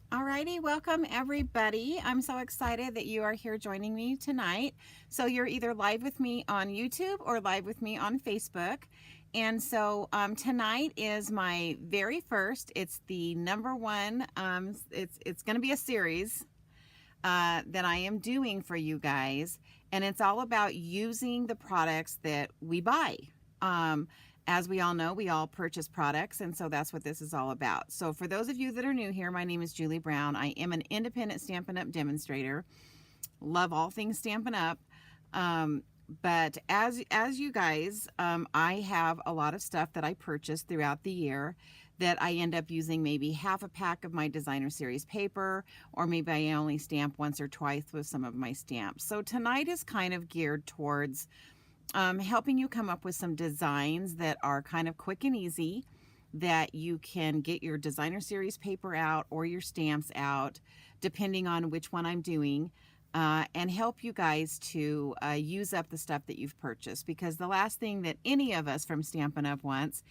Alrighty, welcome everybody. I'm so excited that you are here joining me tonight. So you're either live with me on YouTube or live with me on Facebook. And so tonight is my very first, it's the number one, it's going to be a series that I am doing for you guys. And it's all about using the products that we buy. Um, as we all know, we all purchase products, and so that's what this is all about. So for those of you that are new here, my name is Julie Brown. I am an independent Stampin' Up! Demonstrator. Love all things Stampin' Up! But as you guys, I have a lot of stuff that I purchase throughout the year that I end up using maybe half a pack of my designer series paper, or maybe I only stamp once or twice with some of my stamps. So tonight is kind of geared towards helping you come up with some designs that are kind of quick and easy, that you can get your designer series paper out or your stamps out, depending on which one I'm doing, and help you guys to use up the stuff that you've purchased. Because the last thing that any of us from Stampin' Up! Wants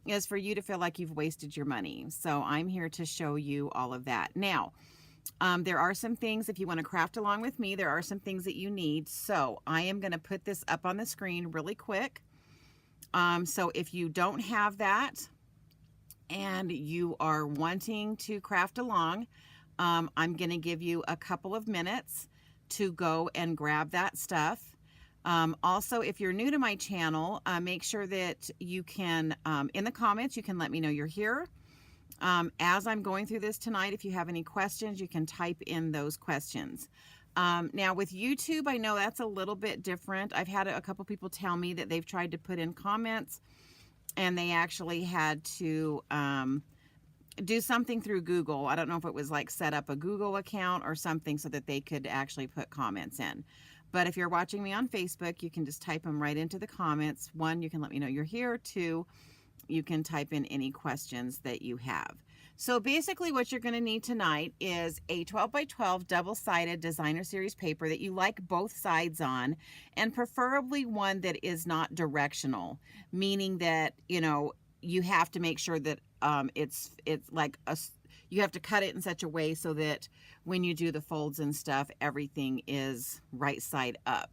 is for you to feel like you've wasted your money. So I'm here to show you all of that. Now, there are some things, if you want to craft along with me, there are some things that you need. So I am going to put this up on the screen really quick. So if you don't have that and you are wanting to craft along, I'm going to give you a couple of minutes to go and grab that stuff. Also, if you're new to my channel, make sure that you can, in the comments, you can let me know you're here. As I'm going through this tonight, if you have any questions, you can type in those questions. Now with YouTube, I know that's a little bit different. I've had a couple people tell me that they've tried to put in comments and they actually had to do something through Google. I don't know if it was like set up a Google account or something so that they could actually put comments in. But if you're watching me on Facebook, you can just type them right into the comments. One, you can let me know you're here. Two, you can type in any questions that you have. So basically what you're going to need tonight is a 12 by 12 double-sided designer series paper that you like both sides on, and preferably one that is not directional, meaning that, you know, you have to make sure that it's like you have to cut it in such a way so that when you do the folds and stuff, everything is right side up.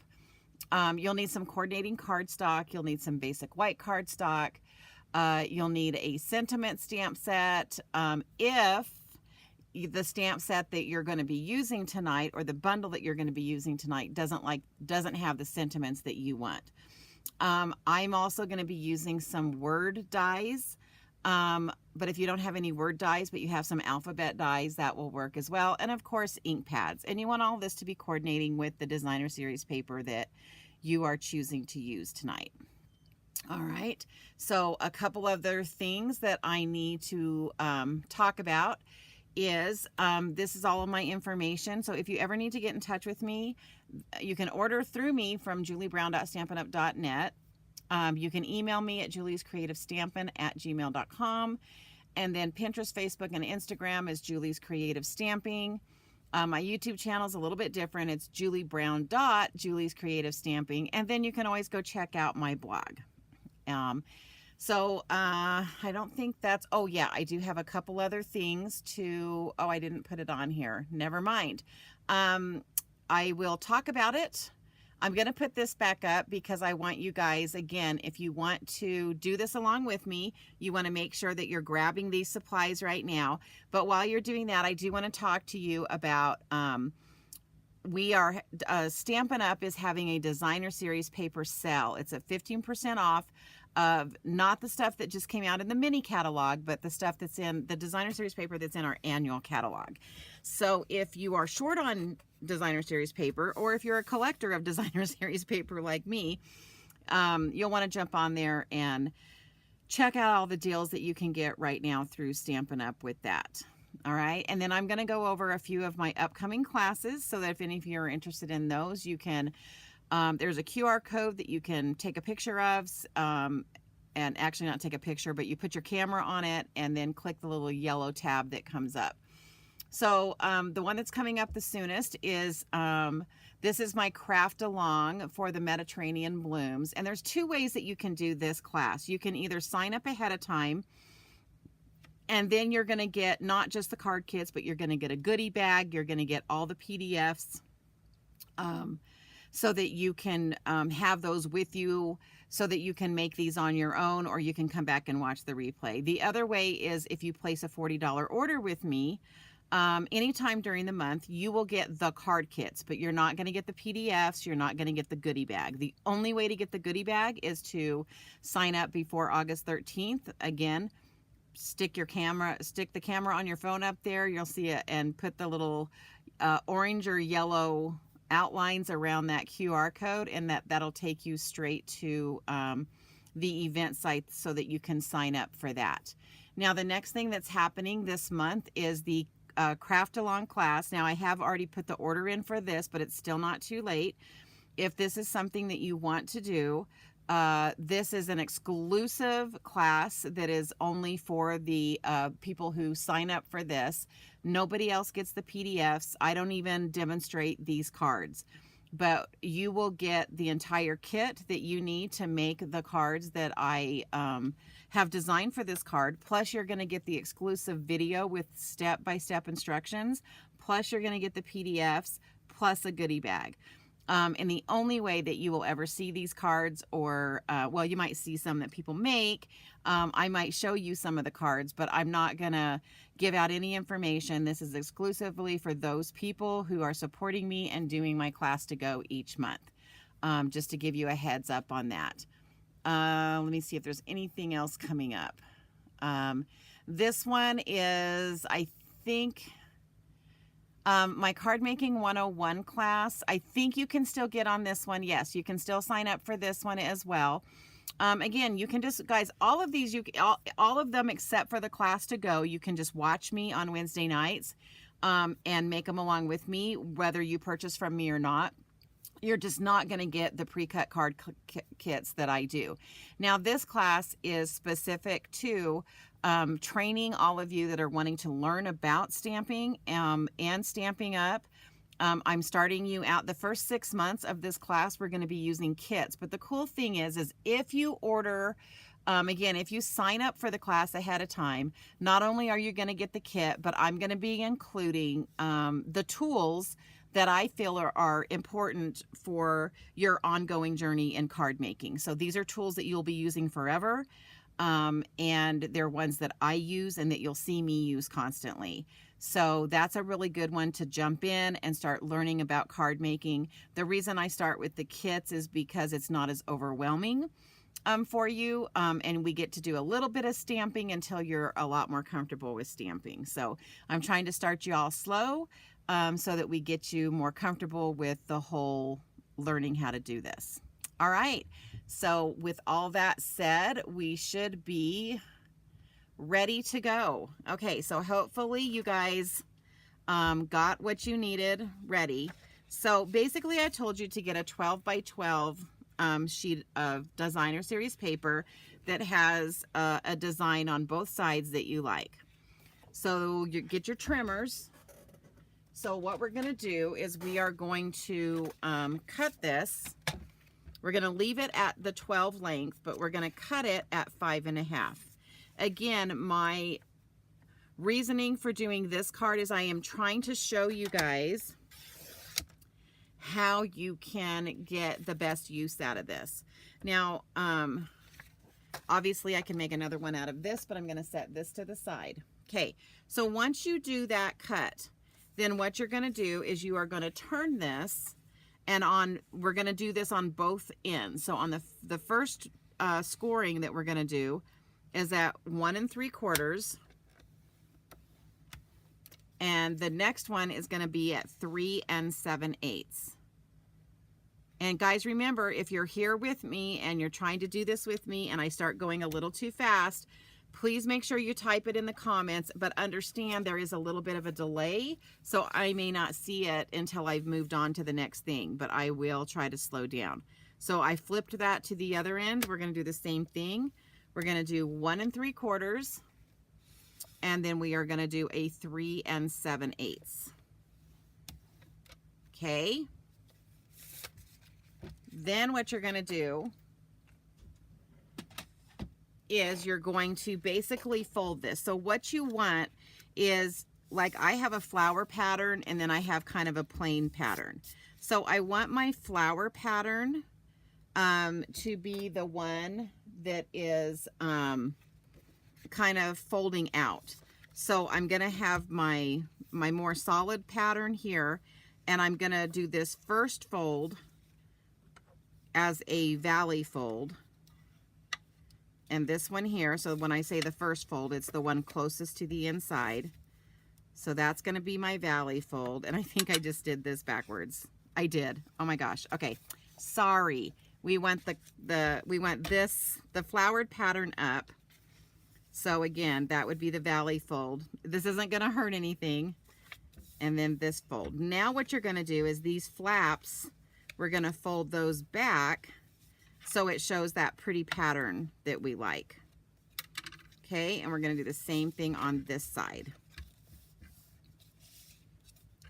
You'll need some coordinating cardstock. You'll need some basic white cardstock. You'll need a sentiment stamp set. If the stamp set that you're going to be using tonight, or the bundle that you're going to be using tonight, doesn't have the sentiments that you want. I'm also going to be using some word dies. But if you don't have any word dies, but you have some alphabet dies, that will work as well. And of course, ink pads. And you want all this to be coordinating with the designer series paper that you are choosing to use tonight. All right, so a couple other things that I need to talk about is this is all of my information. So if you ever need to get in touch with me, you can order through me from juliebrown.stampinup.net. You can email me at juliescreativestampin@gmail.com. And then Pinterest, Facebook, and Instagram is Julie's Creative Stamping. My YouTube channel is a little bit different. It's juliebrown.Julie's Creative Stamping. And then you can always go check out my blog. I don't think that's, oh yeah, I do have a couple other things to, oh, I didn't put it on here. Never mind. I will talk about it. I'm going to put this back up because I want you guys, again, if you want to do this along with me, you want to make sure that you're grabbing these supplies right now. But while you're doing that, I do want to talk to you about, Stampin' Up! Is having a designer series paper sale. It's a 15% off of not the stuff that just came out in the mini catalog, but the stuff that's in the designer series paper that's in our annual catalog. So if you are short on designer series paper, or if you're a collector of designer series paper like me, you'll want to jump on there and check out all the deals that you can get right now through Stampin' Up! With that. All right, and then I'm going to go over a few of my upcoming classes so that if any of you are interested in those, you can, there's a QR code that you can take a picture of, and actually not take a picture, but you put your camera on it and then click the little yellow tab that comes up. So the one that's coming up the soonest is, this is my craft along for the Mediterranean blooms. And there's two ways that you can do this class. You can either sign up ahead of time And then you're going to get not just the card kits, but you're going to get a goodie bag. You're going to get all the PDFs so that you can have those with you so that you can make these on your own, or you can come back and watch the replay. The other way is if you place a $40 order with me, anytime during the month, you will get the card kits, but you're not going to get the PDFs. You're not going to get the goodie bag. The only way to get the goodie bag is to sign up before August 13th. Again, stick the camera on your phone up there. You'll see it, and put the little orange or yellow outlines around that QR code, and that'll take you straight to the event site so that you can sign up for that. Now, the next thing that's happening this month is the craft along class. Now, I have already put the order in for this, but it's still not too late. If this is something that you want to do, this is an exclusive class that is only for the people who sign up for this. Nobody else gets the PDFs. I don't even demonstrate these cards, but you will get the entire kit that you need to make the cards that I have designed for this card. Plus, you're going to get the exclusive video with step-by-step instructions. Plus, you're going to get the PDFs, plus a goodie bag. And the only way that you will ever see these cards, or, well, you might see some that people make. I might show you some of the cards, but I'm not going to give out any information. This is exclusively for those people who are supporting me and doing my class to go each month. Just to give you a heads up on that. Let me see if there's anything else coming up. This one is, I think, my Card Making 101 class. I think you can still get on this one. Yes, you can still sign up for this one as well. Again, you can just, guys, all of these, all of them except for the class to go, you can just watch me on Wednesday nights and make them along with me, whether you purchase from me or not. You're just not going to get the pre-cut card kits that I do. Now, this class is specific to training all of you that are wanting to learn about stamping and Stampin' Up. I'm starting you out the first 6 months of this class. We're going to be using kits, but the cool thing is if you order, again, if you sign up for the class ahead of time, not only are you going to get the kit, but I'm going to be including the tools that I feel are important for your ongoing journey in card making. So these are tools that you'll be using forever. And they're ones that I use and that you'll see me use constantly. So that's a really good one to jump in and start learning about card making. The reason I start with the kits is because it's not as overwhelming for you, and we get to do a little bit of stamping until you're a lot more comfortable with stamping. So I'm trying to start you all slow so that we get you more comfortable with the whole learning how to do this. All right, so with all that said, we should be ready to go. Okay, so hopefully you guys got what you needed ready. So basically I told you to get a 12 by 12 sheet of designer series paper that has a design on both sides that you like. So you get your trimmers. So what we're going to do is we are going to cut this. We're going to leave it at the 12 length, but we're going to cut it at 5.5. Again, my reasoning for doing this card is I am trying to show you guys how you can get the best use out of this. Now, obviously I can make another one out of this, but I'm going to set this to the side. Okay, so once you do that cut, then what you're going to do is you are going to turn this, and we're going to do this on both ends. So on the first scoring that we're going to do is at 1 3/4, and the next one is going to be at 3 7/8. And guys, remember, if you're here with me and you're trying to do this with me and I start going a little too fast, please make sure you type it in the comments, but understand there is a little bit of a delay, so I may not see it until I've moved on to the next thing, but I will try to slow down. So I flipped that to the other end. We're going to do the same thing. We're going to do 1 3/4, and then we are going to do a 3 7/8. Okay. Then what you're going to do is you're going to basically fold this. So what you want is, like I have a flower pattern and then I have kind of a plain pattern. So I want my flower pattern to be the one that is kind of folding out. So I'm going to have my more solid pattern here, and I'm going to do this first fold as a valley fold, and this one here, so when I say the first fold, it's the one closest to the inside. So that's going to be my valley fold, and I think I just did this backwards. I did. Oh my gosh. Okay. Sorry. We want the flowered pattern up. So again, that would be the valley fold. This isn't going to hurt anything. And then this fold. Now what you're going to do is these flaps, we're going to fold those back so it shows that pretty pattern that we like. Okay, and we're going to do the same thing on this side.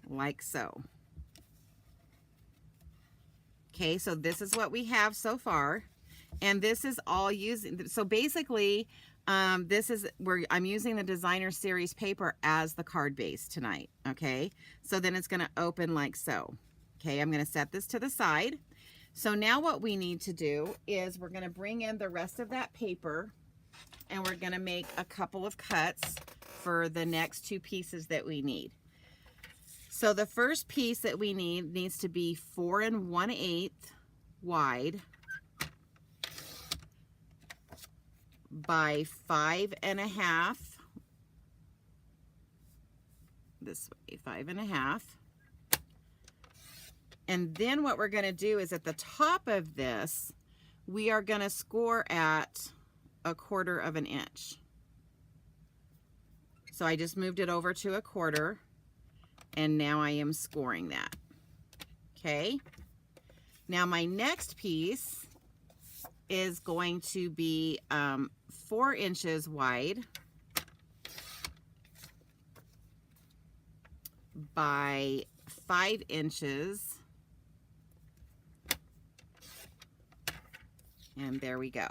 Like so. Okay, so this is what we have so far. And this is all using, so basically, this is where I'm using the designer series paper as the card base tonight. Okay, so then it's going to open like so. Okay, I'm going to set this to the side. So now what we need to do is we're going to bring in the rest of that paper, and we're going to make a couple of cuts for the next two pieces that we need. So the first piece that we need needs to be 4 1/8 wide by 5 1/2. This way, 5 1/2. And then what we're going to do is at the top of this, we are going to score at 1/4 inch. So I just moved it over to 1/4, and now I am scoring that. Okay. Now my next piece is going to be 4 inches wide by 5 inches. And there we go.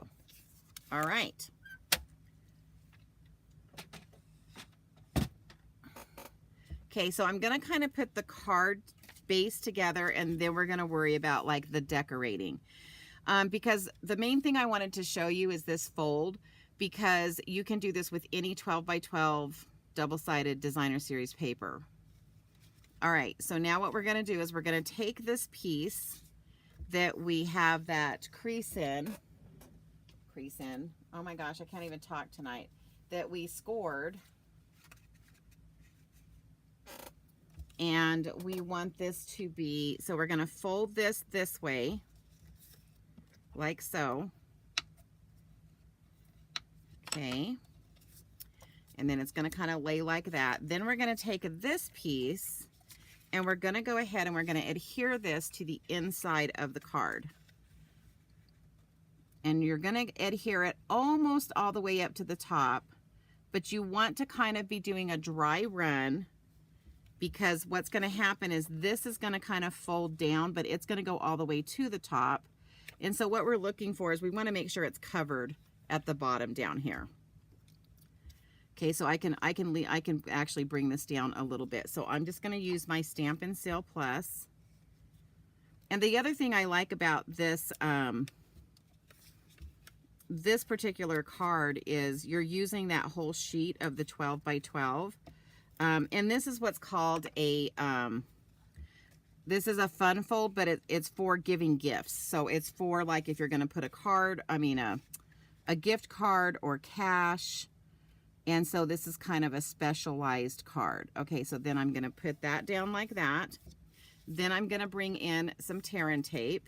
All right. Okay, so I'm going to kind of put the card base together, and then we're going to worry about like the decorating. Because the main thing I wanted to show you is this fold, because you can do this with any 12 by 12 double-sided designer series paper. All right, so now what we're going to do is we're going to take this piece that we have that crease in, oh my gosh, I can't even talk tonight, that we scored, and we want this to be, so we're going to fold this way, like so. Okay, and then it's going to kind of lay like that. Then we're going to take this piece, and we're going to go ahead and we're going to adhere this to the inside of the card. And you're going to adhere it almost all the way up to the top, but you want to kind of be doing a dry run, because what's going to happen is this is going to kind of fold down, but it's going to go all the way to the top. And so what we're looking for is we want to make sure it's covered at the bottom down here. Okay, so I can actually bring this down a little bit. So I'm just going to use my Stampin' Sail Plus. And the other thing I like about this this particular card is you're using that whole sheet of the 12 by 12. And this is what's called a this is a fun fold, but it's for giving gifts. So it's for like if you're going to put a card, I mean a gift card or cash. And so this is kind of a specialized card. Okay, so then I'm going to put that down like that. Then I'm going to bring in some tear and tape.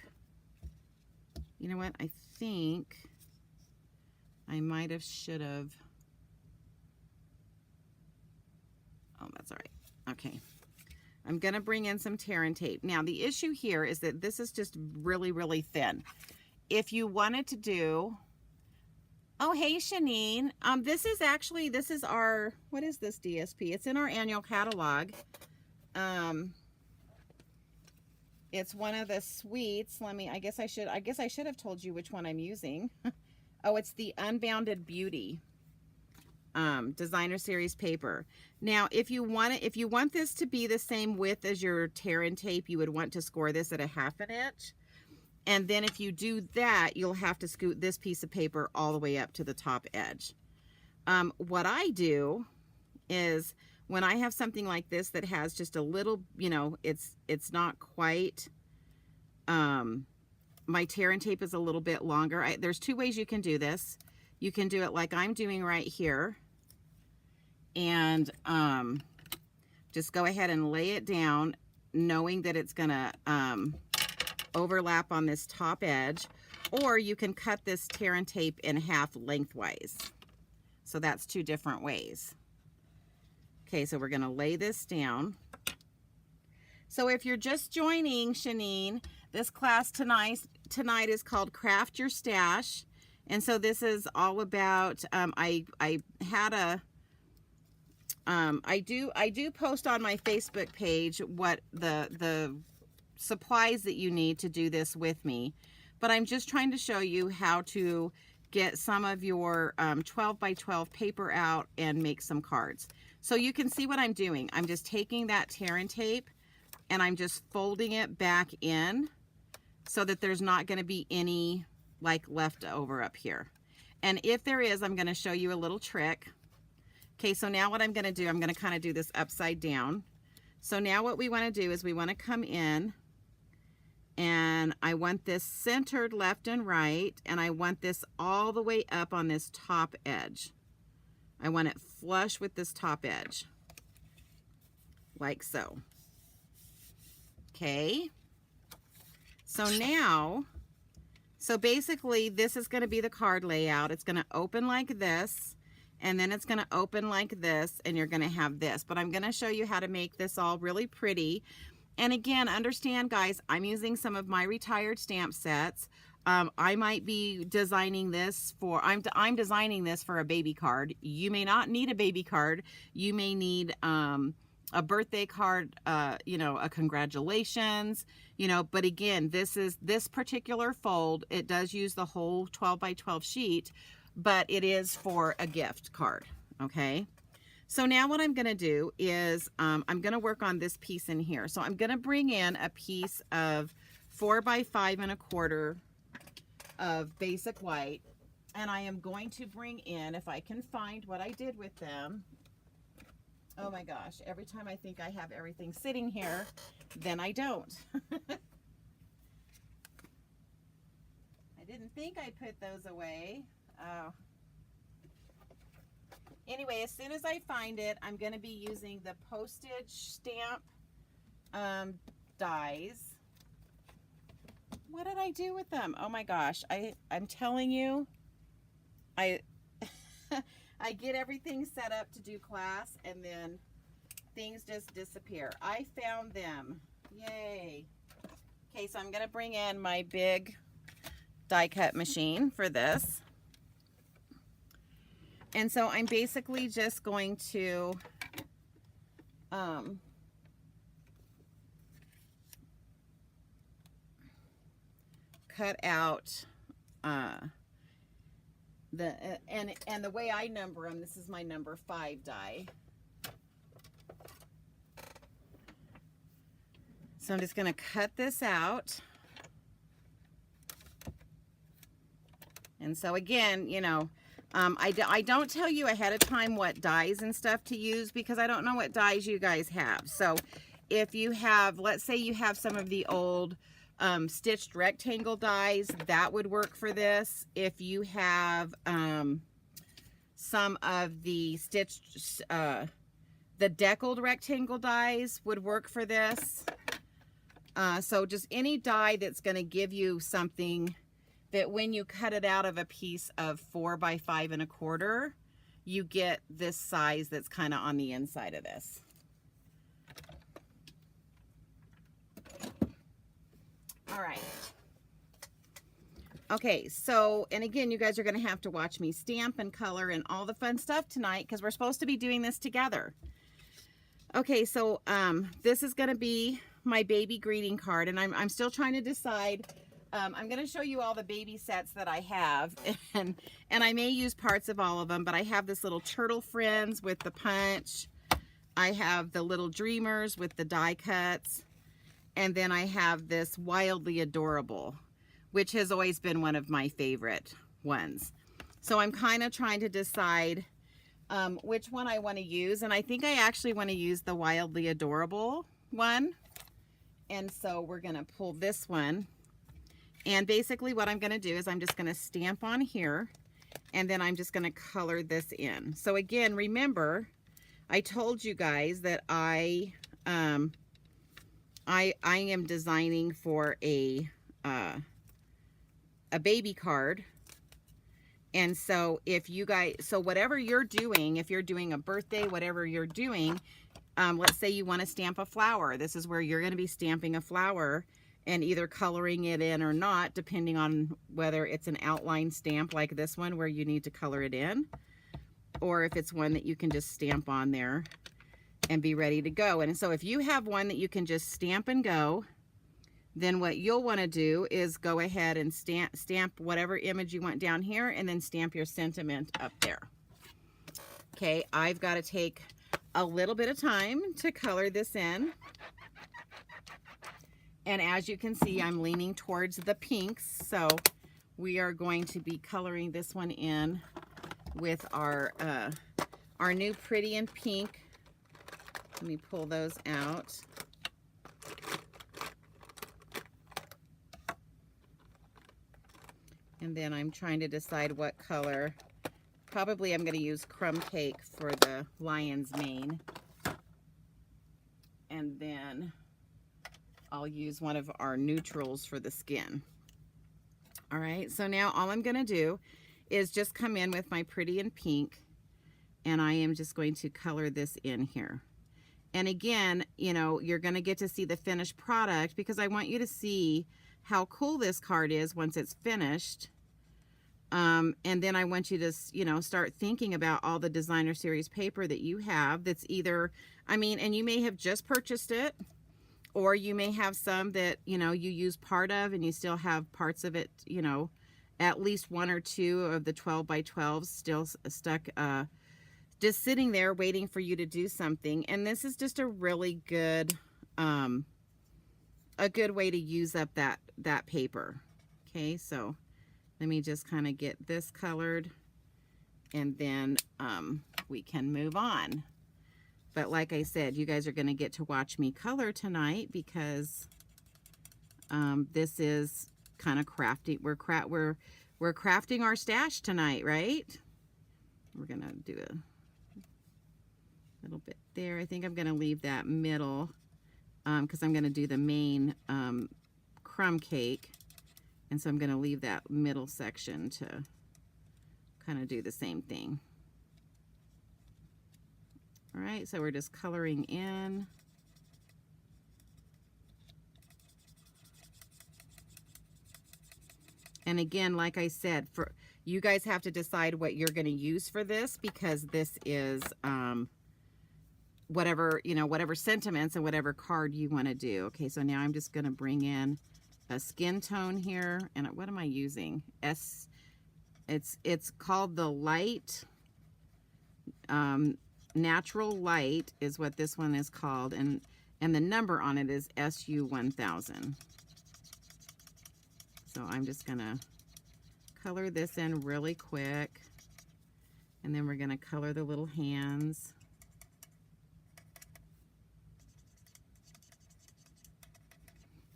You know what? I think I might have should have. Oh, that's all right. Okay. I'm going to bring in some tear and tape. Now, the issue here is that this is just really, really thin. If you wanted to do... Oh, hey, Shanine. This is our, what is this DSP? It's in our annual catalog. It's one of the suites. I guess I should have told you which one I'm using. Oh, it's the Unbounded Beauty designer series paper. Now, if you want this to be the same width as your tear and tape, you would want to score this at a 1/2 inch. And then if you do that, you'll have to scoot this piece of paper all the way up to the top edge. What I do is when I have something like this that has just a little, you know, it's not quite, my tear and tape is a little bit longer. There's 2 ways you can do this. You can do it like I'm doing right here, and just go ahead and lay it down, knowing that it's gonna overlap on this top edge, or you can cut this tear and tape in half lengthwise. So that's 2 different ways. Okay, so we're gonna lay this down. So if you're just joining, Shanine, this class tonight is called Craft Your Stash. And so this is all about, I do post on my Facebook page what the supplies that you need to do this with me, but I'm just trying to show you how to get some of your 12 by 12 paper out and make some cards. So you can see what I'm doing. I'm just taking that tear and tape and I'm just folding it back in so that there's not going to be any like left over up here. And if there is, I'm going to show you a little trick. Okay, so now what I'm going to do, I'm going to kind of do this upside down. So now what we want to do is we want to come in, and I want this centered left and right, and I want this all the way up on this top edge. I want it flush with this top edge, like so. Okay, so now, so basically this is going to be the card layout. It's going to open like this, and then it's going to open like this, and you're going to have this. But I'm going to show you how to make this all really pretty. And again, understand, guys, I'm using some of my retired stamp sets. I might be designing this for, I'm designing this for a baby card. You may not need a baby card. You may need a birthday card, you know, a congratulations, you know, but again, this particular fold, it does use the whole 12 by 12 sheet, but it is for a gift card. Okay. So now what I'm going to do is I'm going to work on this piece in here. So I'm going to bring in a piece of 4 by 5 1/4 of basic white, and I am going to bring in, if I can find what I did with them. Oh my gosh, every time I think I have everything sitting here, then I don't. I didn't think I put those away. Oh. Anyway, as soon as I find it, I'm going to be using the postage stamp dies. What did I do with them? Oh my gosh, I'm telling you, I get everything set up to do class, and then things just disappear. I found them. Yay. Okay, so I'm going to bring in my big die cut machine for this. And so I'm basically just going to cut out the way I number them, this is my number 5 die. So I'm just going to cut this out. And so again, you know, I don't tell you ahead of time what dies and stuff to use, because I don't know what dies you guys have. So if you have, let's say you have some of the old stitched rectangle dies, that would work for this. If you have some of the stitched, the deckled rectangle dies would work for this. So just any die that's going to give you something that when you cut it out of a piece of 4 by 5 1/4, you get this size that's kind of on the inside of this. All right. Okay, so, and again, you guys are going to have to watch me stamp and color and all the fun stuff tonight, because we're supposed to be doing this together. Okay, so this is going to be my baby greeting card, and I'm still trying to decide I'm going to show you all the baby sets that I have, and I may use parts of all of them, but I have this little Turtle Friends with the punch. I have the little Dreamers with the die cuts, and then I have this Wildly Adorable, which has always been one of my favorite ones. So I'm kind of trying to decide which one I want to use, and I think I actually want to use the Wildly Adorable one. And so we're going to pull this one, and basically what I'm going to do is I'm just going to stamp on here, and then I'm just going to color this in. So again, remember, I told you guys that I am designing for a baby card. And so if you guys, so whatever you're doing, if you're doing a birthday, whatever you're doing, let's say you want to stamp a flower. This is where you're going to be stamping a flower and either coloring it in or not, depending on whether it's an outline stamp like this one where you need to color it in, or if it's one that you can just stamp on there and be ready to go. And so if you have one that you can just stamp and go, then what you'll want to do is go ahead and stamp whatever image you want down here, and then stamp your sentiment up there. Okay, I've got to take a little bit of time to color this in. And as you can see, I'm leaning towards the pinks, so we are going to be coloring this one in with our new Pretty in Pink. Let me pull those out. And then I'm trying to decide what color. Probably I'm going to use Crumb Cake for the lion's mane. And then I'll use one of our neutrals for the skin. All right, so now all I'm going to do is just come in with my Pretty in Pink, and I am just going to color this in here. And again, you know, you're going to get to see the finished product because I want you to see how cool this card is once it's finished. And then I want you to, you know, start thinking about all the designer series paper that you have that's either, I mean, and you may have just purchased it, or you may have some that, you know, you use part of and you still have parts of it, you know, at least one or two of the 12 by 12s still stuck, just sitting there waiting for you to do something. And this is just a really good, a good way to use up that paper. Okay, so let me just kind of get this colored, and then we can move on. But like I said, you guys are going to get to watch me color tonight because this is kind of crafty. We're crafting our stash tonight, right? We're going to do a little bit there. I think I'm going to leave that middle because I'm going to do the main crumb cake. And so I'm going to leave that middle section to kind of do the same thing. All right, so we're just coloring in. And again, like I said, for you guys have to decide what you're going to use for this, because this is whatever, you know, whatever sentiments and whatever card you want to do. Okay, so now I'm just going to bring in a skin tone here, and what am I using? It's called the light, natural light is what this one is called, and the number on it is SU1000. So I'm just gonna color this in really quick, and then we're gonna color the little hands.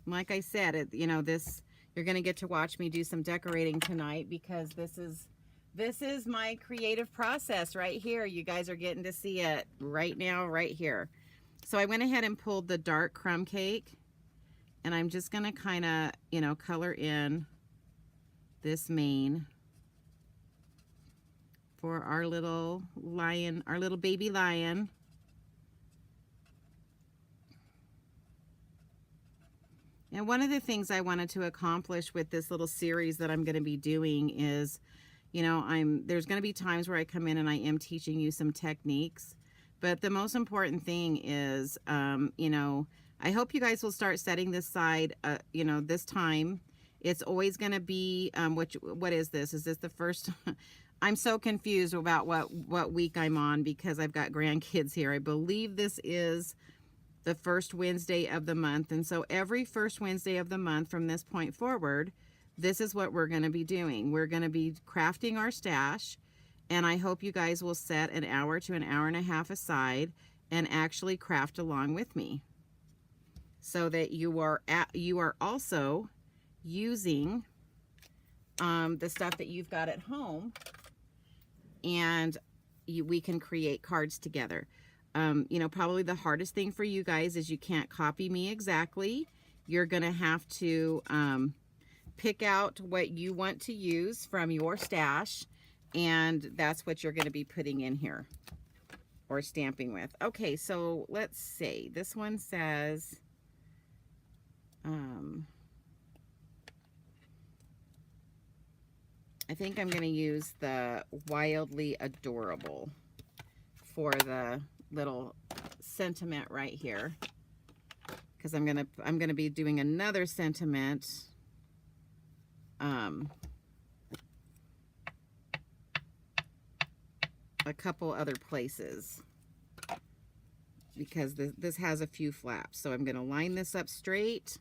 Like I said, you know, you're going to get to watch me do some decorating tonight because this is my creative process right here. You guys are getting to see it right now, right here. So I went ahead and pulled the dark crumb cake, and I'm just going to kind of, you know, color in this mane for our little lion, our little baby lion. And one of the things I wanted to accomplish with this little series that I'm going to be doing is, you know, there's going to be times where I come in and I am teaching you some techniques, but the most important thing is, you know, I hope you guys will start setting this aside, you know, this time It's always going to be, what is this? Is this the first? I'm so confused about what week I'm on because I've got grandkids here. I believe this is the first Wednesday of the month. And so every first Wednesday of the month from this point forward, this is what we're going to be doing. We're going to be crafting our stash. And I hope you guys will set an hour to an hour and a half aside and actually craft along with me, so that you are also using the stuff that you've got at home, and we can create cards together. You know, probably the hardest thing for you guys is you can't copy me exactly. You're gonna have to pick out what you want to use from your stash, and that's what you're gonna be putting in here or stamping with. Okay, so let's see. This one says, I think I'm going to use the Wildly Adorable for the little sentiment right here, because I'm going to be doing another sentiment a couple other places, because this has a few flaps. So I'm going to line this up straight,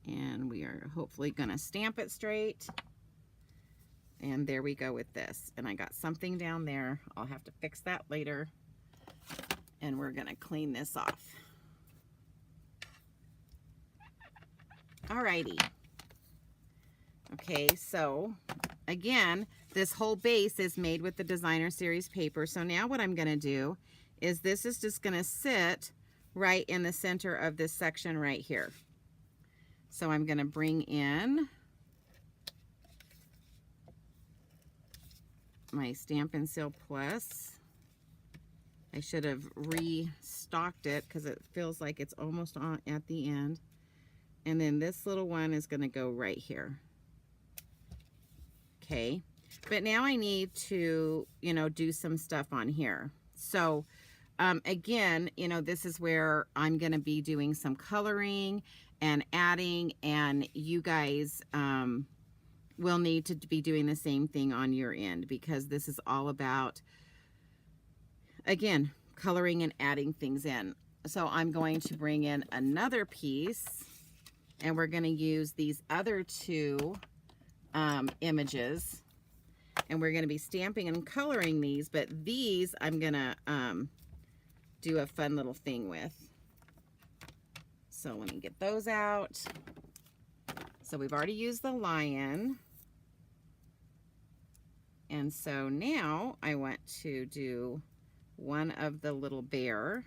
and we are hopefully going to stamp it straight. And there we go with this. And I got something down there. I'll have to fix that later. And we're going to clean this off. Alrighty. Okay, so again, this whole base is made with the Designer Series paper. So now what I'm going to do is this is just going to sit right in the center of this section right here. So I'm going to bring in my Stampin' Seal Plus. I should have restocked it because it feels like it's almost on at the end. And then this little one is going to go right here. Okay, but now I need to, you know, do some stuff on here. So again, you know, this is where I'm going to be doing some coloring and adding, and you guys will need to be doing the same thing on your end, because this is all about, again, coloring and adding things in. So I'm going to bring in another piece, and we're going to use these other two images, and we're going to be stamping and coloring these, but these I'm going to do a fun little thing with. So let me get those out. So we've already used the lion. And so now I want to do one of the little bear.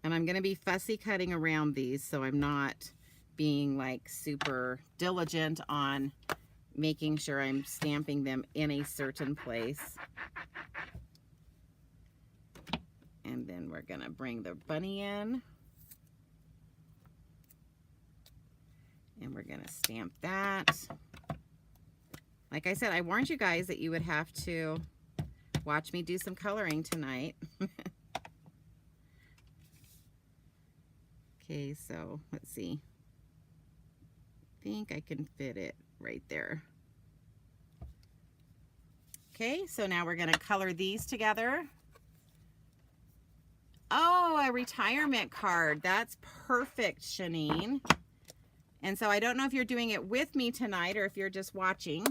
And I'm going to be fussy cutting around these, so I'm not being like super diligent on making sure I'm stamping them in a certain place. And then we're going to bring the bunny in. And we're going to stamp that. Like I said, I warned you guys that you would have to watch me do some coloring tonight. Okay, so let's see. I think I can fit it right there. Okay, so now we're going to color these together. Oh, a retirement card. That's perfect, Shanine. And so I don't know if you're doing it with me tonight or if you're just watching,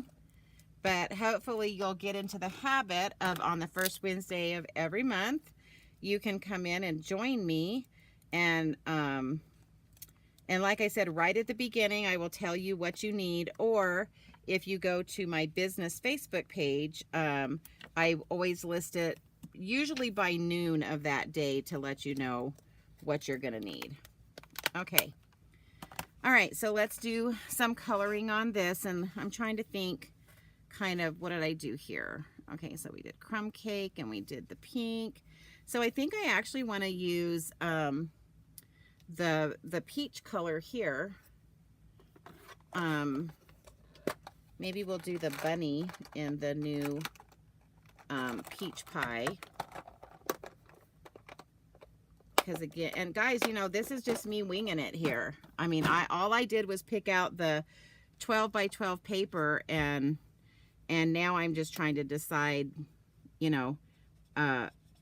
but hopefully you'll get into the habit of, on the first Wednesday of every month, you can come in and join me. And like I said, right at the beginning, I will tell you what you need. Or if you go to my business Facebook page, I always list it usually by noon of that day to let you know what you're going to need. Okay. All right, so let's do some coloring on this. And I'm trying to think kind of, what did I do here? Okay, so we did crumb cake and we did the pink. So I think I actually want to use the peach color here. Maybe we'll do the bunny in the new peach pie. because again, and guys, you know, this is just me winging it here. I mean, all I did was pick out the 12 by 12 paper, and now I'm just trying to decide, you know,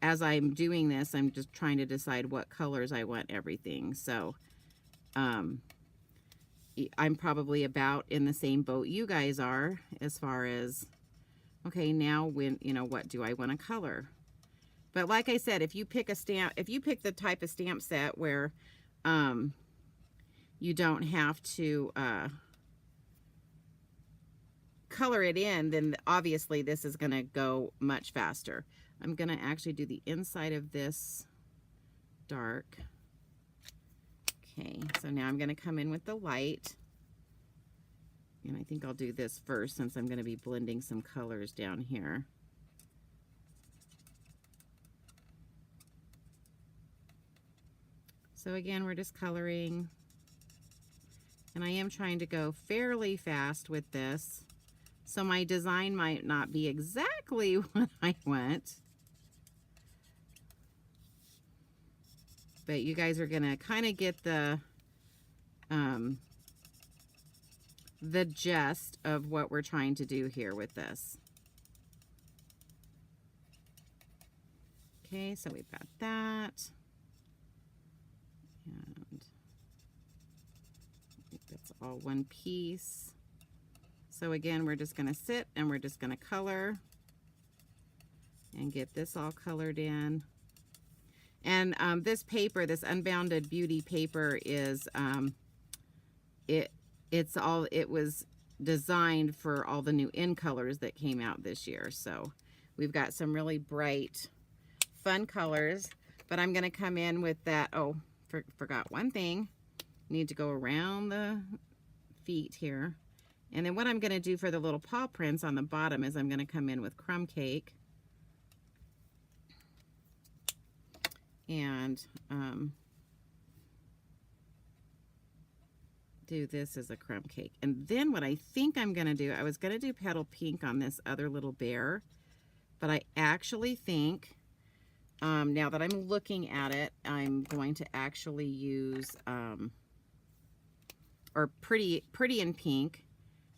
as I'm doing this, I'm just trying to decide what colors I want everything. So I'm probably about in the same boat you guys are as far as, okay, now when, you know, what do I want to color? But like I said, if you pick a stamp, if you pick the type of stamp set where you don't have to color it in, then obviously this is going to go much faster. I'm going to actually do the inside of this dark. Okay, so now I'm going to come in with the light. And I think I'll do this first since I'm going to be blending some colors down here. So again, we're just coloring. And I am trying to go fairly fast with this. So my design might not be exactly what I want. But you guys are going to kind of get the gist of what we're trying to do here with this. Okay, so we've got that. And I think that's all one piece. So again, we're just going to sit and we're just going to color and get this all colored in. And this paper, this Unbounded Beauty paper, is it was designed for all the new in colors that came out this year. So we've got some really bright, fun colors. But I'm going to come in with that. Oh, forgot one thing. Need to go around the feet here. And then what I'm going to do for the little paw prints on the bottom is I'm going to come in with crumb cake. And do this as a crumb cake. And then what I think I'm going to do, I was going to do petal pink on this other little bear, but I actually think, now that I'm looking at it, I'm going to actually use, or pretty in pink,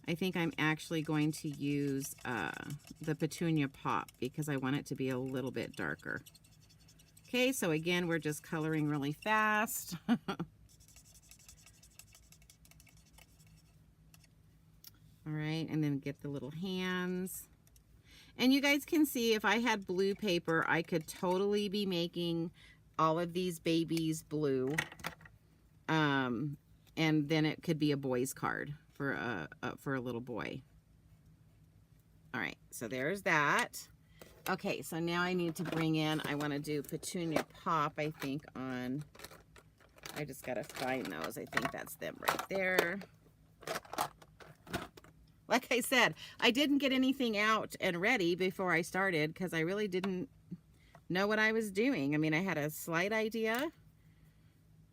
I think I'm actually going to use the Petunia Pop because I want it to be a little bit darker. Okay, so again, we're just coloring really fast. All right, and then get the little hands. And you guys can see if I had blue paper, I could totally be making all of these babies blue. And then it could be a boy's card for a little boy. All right, so there's that. Okay, so now I need to bring in, I want to do Petunia Pop, I think, on, I just got to find those. I think that's them right there. Like I said, I didn't get anything out and ready before I started because I really didn't know what I was doing. I mean, I had a slight idea.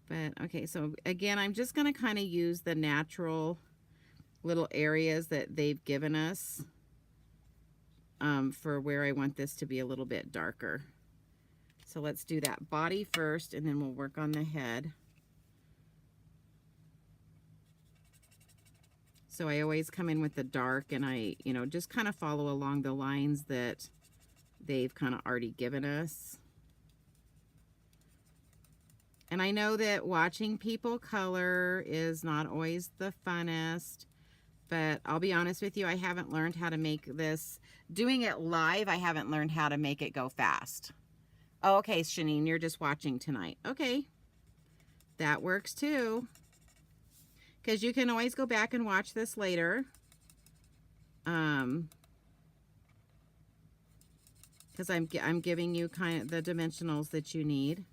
But, okay, so again, I'm just going to kind of use the natural little areas that they've given us. For where I want this to be a little bit darker. So let's do that body first, and then we'll work on the head. So I always come in with the dark, and I, you know, just kind of follow along the lines that they've kind of already given us. And I know that watching people color is not always the funnest. But I'll be honest with you, I haven't learned how to make this. Doing it live, I haven't learned how to make it go fast. Oh, okay, Shanine, you're just watching tonight. Okay, that works too. Because you can always go back and watch this later. Because I'm giving you kind of the dimensionals that you need.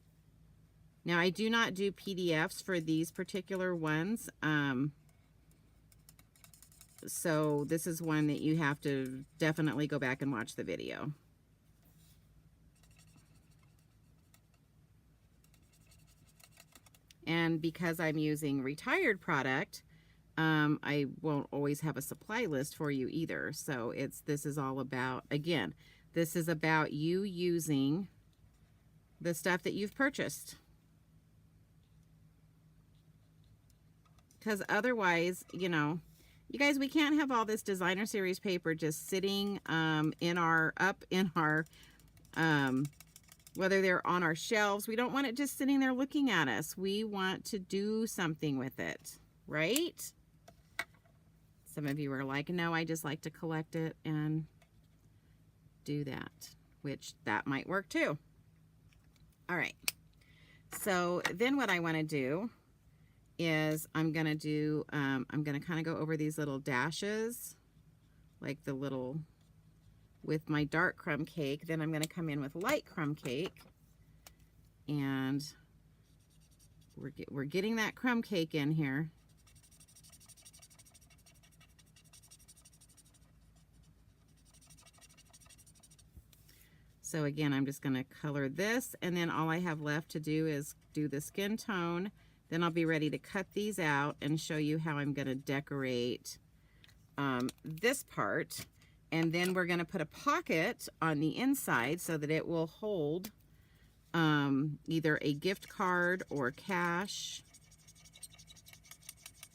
Now, I do not do PDFs for these particular ones. So this is one that you have to definitely go back and watch the video. And because I'm using retired product, I won't always have a supply list for you either. So this is all about, again, this is about you using the stuff that you've purchased. because otherwise, you know, you guys, we can't have all this designer series paper just sitting in our, whether they're on our shelves. We don't want it just sitting there looking at us. We want to do something with it, right? Some of you are like, no, I just like to collect it and do that, which that might work too. All right. So then what I want to do is I'm going to kind of go over these little dashes, like the little, with my dark crumb cake. Then I'm going to come in with light crumb cake, and we're getting that crumb cake in here. So again, I'm just going to color this, and then all I have left to do is do the skin tone. Then I'll be ready to cut these out and show you how I'm going to decorate this part. And then we're going to put a pocket on the inside so that it will hold either a gift card or cash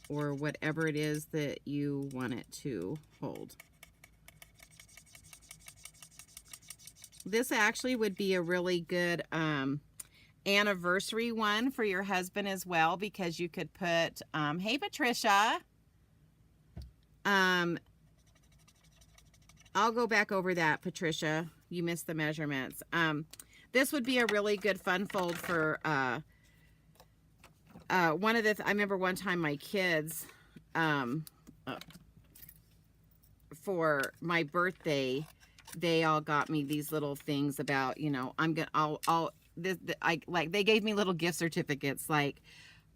or whatever it is that you want it to hold. This actually would be a really good anniversary one for your husband as well, because you could put, hey Patricia, I'll go back over that, Patricia. You missed the measurements. This would be a really good fun fold for one of the, I remember one time my kids, for my birthday, they all got me these little things about, you know, like they gave me little gift certificates, like,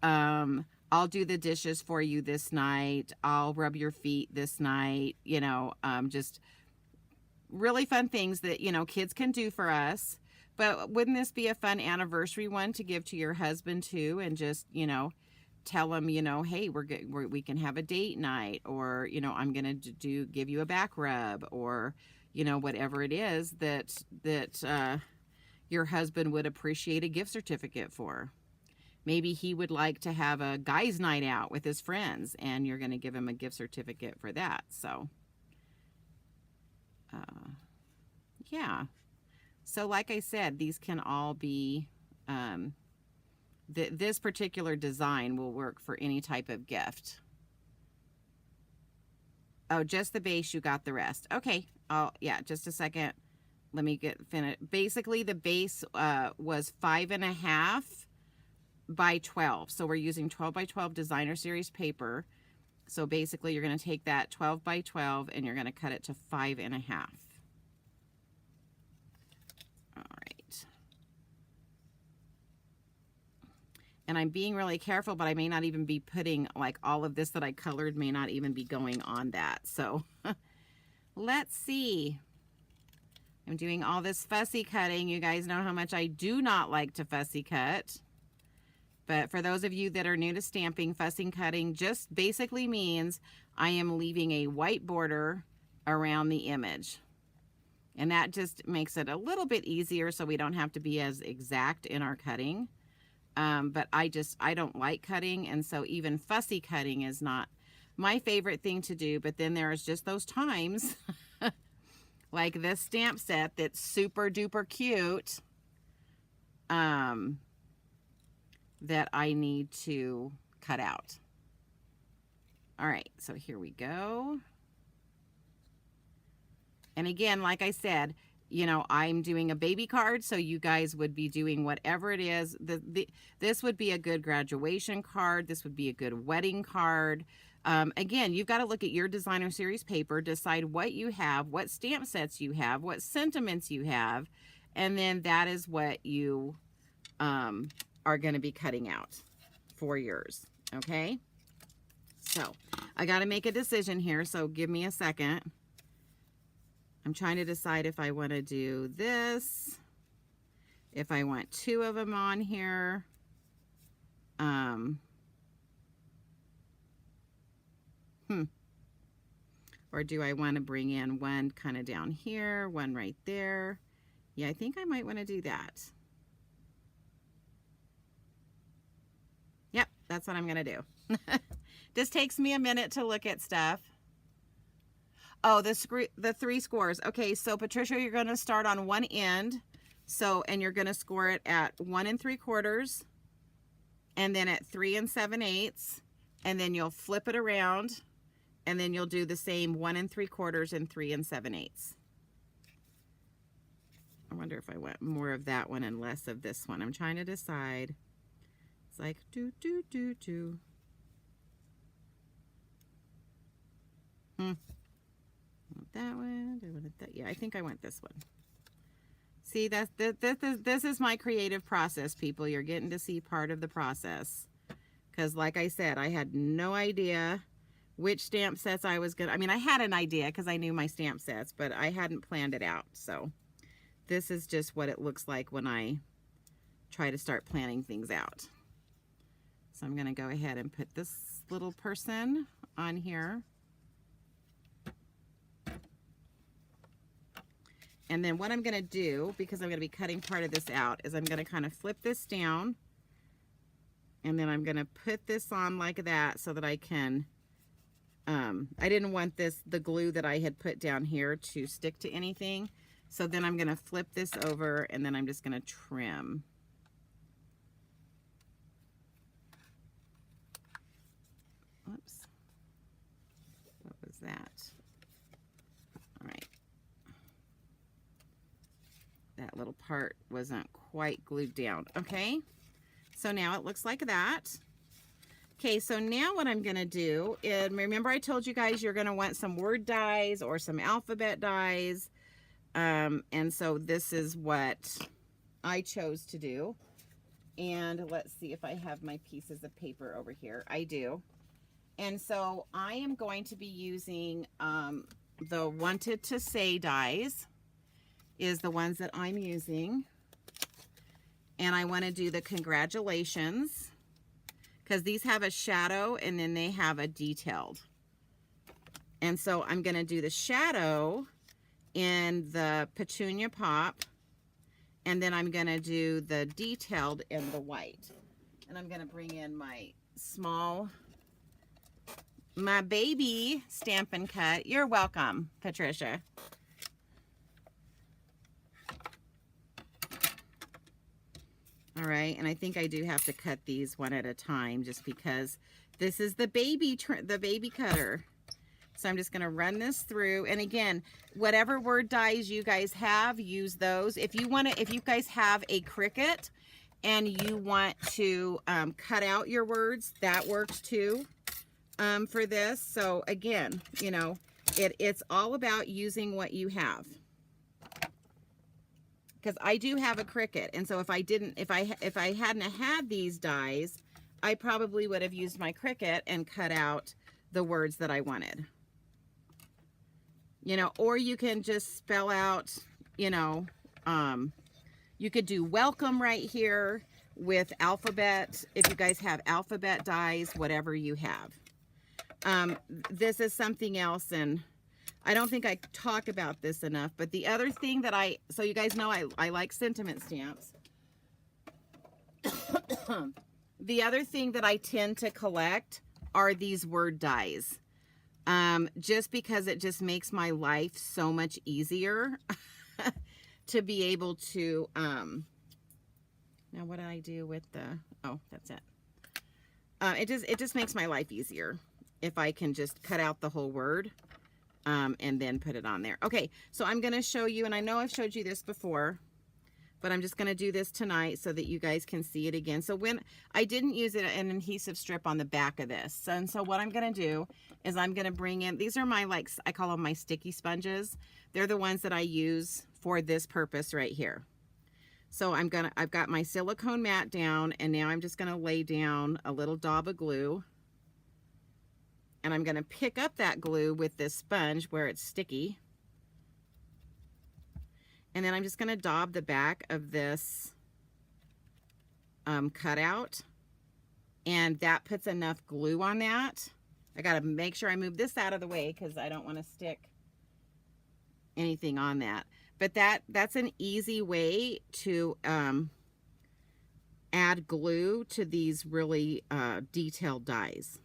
I'll do the dishes for you this night. I'll rub your feet this night. You know, just really fun things that, you know, kids can do for us. But wouldn't this be a fun anniversary one to give to your husband too? And just, you know, tell him, you know, hey, we can have a date night, or, you know, I'm going to give you a back rub, or, you know, whatever it is that your husband would appreciate a gift certificate for. Maybe he would like to have a guy's night out with his friends, and you're going to give him a gift certificate for that. So, yeah. So like I said, these can all be, this particular design will work for any type of gift. Oh, just the base, you got the rest. Okay. Oh, yeah, just a second. Let me get finished. Basically, the base was 5.5 by 12. So we're using 12 by 12 designer series paper. So basically, you're going to take that 12 by 12 and you're going to cut it to 5.5. All right. And I'm being really careful, but I may not even be putting, like, all of this that I colored may not even be going on that. So let's see. I'm doing all this fussy cutting. You guys know how much I do not like to fussy cut. But for those of you that are new to stamping, fussy cutting just basically means I am leaving a white border around the image. And that just makes it a little bit easier so we don't have to be as exact in our cutting. But I don't like cutting, and so even fussy cutting is not my favorite thing to do. But then there's just those times like this stamp set that's super duper cute, that I need to cut out. All right, so here we go. And again, like I said, you know, I'm doing a baby card, so you guys would be doing whatever it is. This would be a good graduation card. This would be a good wedding card. Again, you've got to look at your designer series paper, decide what you have, what stamp sets you have, what sentiments you have, and then that is what you are going to be cutting out for yours. Okay? So, I got to make a decision here, so give me a second. I'm trying to decide if I want to do this, if I want 2 of them on here. Or do I want to bring in one kind of down here, one right there? Yeah, I think I might want to do that. Yep, that's what I'm going to do. Just takes me a minute to look at stuff. Oh, the 3 scores. Okay, so Patricia, you're going to start on one end. So, and you're going to score it at 1 3/4, and then at 3 7/8, and then you'll flip it around, and then you'll do the same 1 3/4 and 3 7/8. I wonder if I want more of that one and less of this one. I'm trying to decide. It's like do. That one. Yeah, I think I want this one. See, this is my creative process, people. You're getting to see part of the process. Because like I said, I had no idea which stamp sets I was gonna, I mean, I had an idea because I knew my stamp sets, but I hadn't planned it out. So this is just what it looks like when I try to start planning things out. So I'm gonna go ahead and put this little person on here. And then what I'm going to do, because I'm going to be cutting part of this out, is I'm going to kind of flip this down. And then I'm going to put this on like that so that I can, I didn't want the glue that I had put down here to stick to anything. So then I'm going to flip this over, and then I'm just going to trim. Whoops. What was that? All right. That little part wasn't quite glued down. Okay, so now it looks like that. Okay, so now what I'm gonna do is, remember I told you guys you're gonna want some word dies or some alphabet dies, and so this is what I chose to do. And let's see if I have my pieces of paper over here. I do. And so I am going to be using the Wanted to Say dies is the ones that I'm using. And I want to do the congratulations, because these have a shadow and then they have a detailed. And so I'm going to do the shadow in the Petunia Pop, and then I'm going to do the detailed in the white. And I'm going to bring in my baby Stampin' Cut. You're welcome, Patricia. All right, and I think I do have to cut these one at a time just because this is the baby cutter. So I'm just going to run this through. And again, whatever word dies you guys have, use those. If you guys have a Cricut and you want to cut out your words, that works too for this. So again, you know, it's all about using what you have. Because I do have a Cricut, and so if I hadn't had these dies, I probably would have used my Cricut and cut out the words that I wanted. You know, or you can just spell out, you know, you could do welcome right here with alphabet, if you guys have alphabet dies, whatever you have. This is something else, and I don't think I talk about this enough, but the other thing that so you guys know I like sentiment stamps. The other thing that I tend to collect are these word dies. Just because it just makes my life so much easier to be able to, now what did I do with oh, that's it. It just makes my life easier if I can just cut out the whole word. And then put it on there. Okay, so I'm going to show you, and I know I've showed you this before, but I'm just going to do this tonight so that you guys can see it again. So when I didn't use an adhesive strip on the back of this, and so what I'm going to do is I'm going to bring in, these are my, like, I call them my sticky sponges. They're the ones that I use for this purpose right here. So I've got my silicone mat down, and now I'm just going to lay down a little daub of glue. And I'm going to pick up that glue with this sponge where it's sticky. And then I'm just going to daub the back of this cutout. And that puts enough glue on that. I got to make sure I move this out of the way because I don't want to stick anything on that. But that's an easy way to add glue to these really detailed dies.